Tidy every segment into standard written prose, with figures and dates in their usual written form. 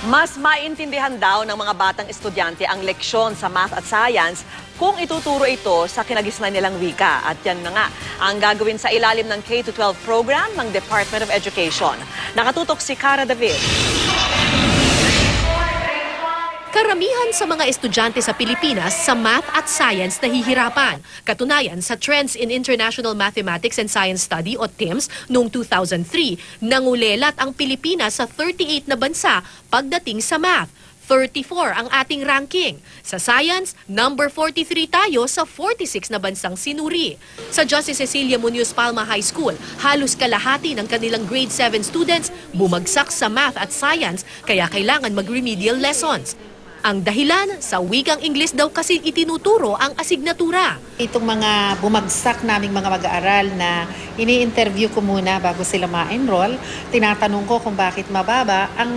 Mas maintindihan daw ng mga batang estudyante ang leksyon sa math at science kung ituturo ito sa kinagisnan nilang wika. At yan na nga ang gagawin sa ilalim ng K-12 program ng Department of Education. Nakatutok si Cara David. Karamihan sa mga estudyante sa Pilipinas sa math at science nahihirapan. Katunayan sa Trends in International Mathematics and Science Study o TIMSS noong 2003, nangulelat ang Pilipinas sa 38 na bansa pagdating sa math. 34 ang ating ranking. Sa science, number 43 tayo sa 46 na bansang sinuri. Sa Justice Cecilia Muñoz Palma High School, halos kalahati ng kanilang grade 7 students bumagsak sa math at science kaya kailangan mag-remedial lessons. Ang dahilan, sa wikang Ingles daw kasi itinuturo ang asignatura. Itong mga bumagsak naming mga mag-aaral na ini-interview ko muna bago sila ma-enroll, tinatanong ko kung bakit mababa, ang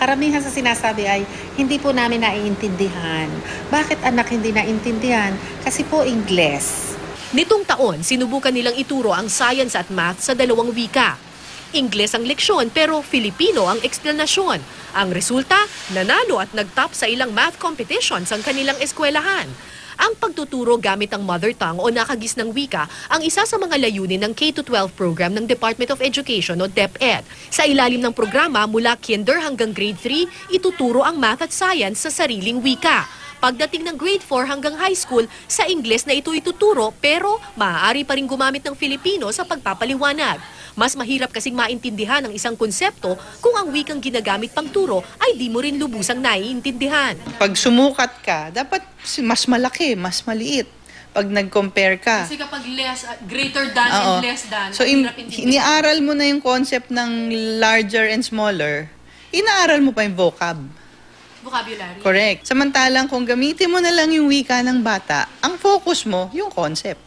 karamihan sa sinasabi ay hindi po namin naiintindihan. Bakit anak hindi naintindihan? Kasi po Ingles. Nitong taon, sinubukan nilang ituro ang science at math sa dalawang wika. Ingles ang leksyon pero Filipino ang eksplanasyon. Ang resulta, nanalo at nagtop sa ilang math competitions ang kanilang eskwelahan. Ang pagtuturo gamit ang mother tongue o nakagisnang wika ang isa sa mga layunin ng K-12 program ng Department of Education o DepEd. Sa ilalim ng programa mula kinder hanggang grade 3, ituturo ang math at science sa sariling wika. Pagdating ng grade 4 hanggang high school, sa Ingles na ito ituturo pero maaari pa rin gumamit ng Filipino sa pagpapaliwanag. Mas mahirap kasing maintindihan ang isang konsepto kung ang wikang ginagamit pang turo ay di mo rin lubusang naiintindihan. Pag sumukat ka, dapat mas malaki, mas maliit. Pag nag-compare ka. Kasi kapag less, greater than and less than, so iniaral mo na yung concept ng larger and smaller, inaaral mo pa yung vocabulary. Correct. Samantalang kung gamitin mo na lang yung wika ng bata, ang focus mo yung concept,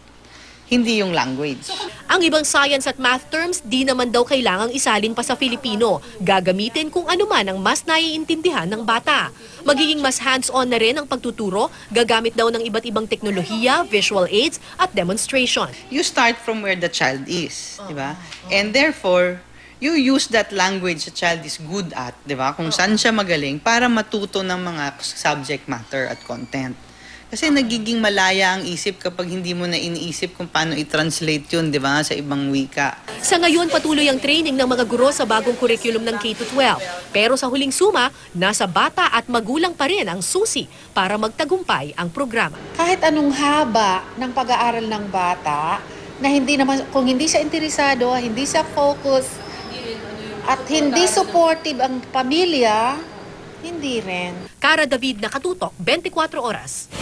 hindi yung language. Ang ibang science at math terms, di naman daw kailangang isalin pa sa Filipino. Gagamitin kung ano man ang mas naiintindihan ng bata. Magiging mas hands-on na rin ang pagtuturo, gagamit daw ng iba't ibang teknolohiya, visual aids at demonstration. You start from where the child is, di ba? And therefore, you use that language the child is good at, di ba? Kung saan siya magaling para matuto ng mga subject matter at content. Kasi nagiging malaya ang isip kapag hindi mo na iniisip kung paano i-translate yun, di ba, sa ibang wika. Sa ngayon, patuloy ang training ng mga guro sa bagong kurikulum ng K-12. Pero sa huling suma, nasa bata at magulang pa rin ang susi para magtagumpay ang programa. Kahit anong haba ng pag-aaral ng bata, na hindi naman, kung hindi siya interesado, hindi siya focus, at hindi supportive ang pamilya, hindi rin. Cara David, Nakatutok, 24 Oras.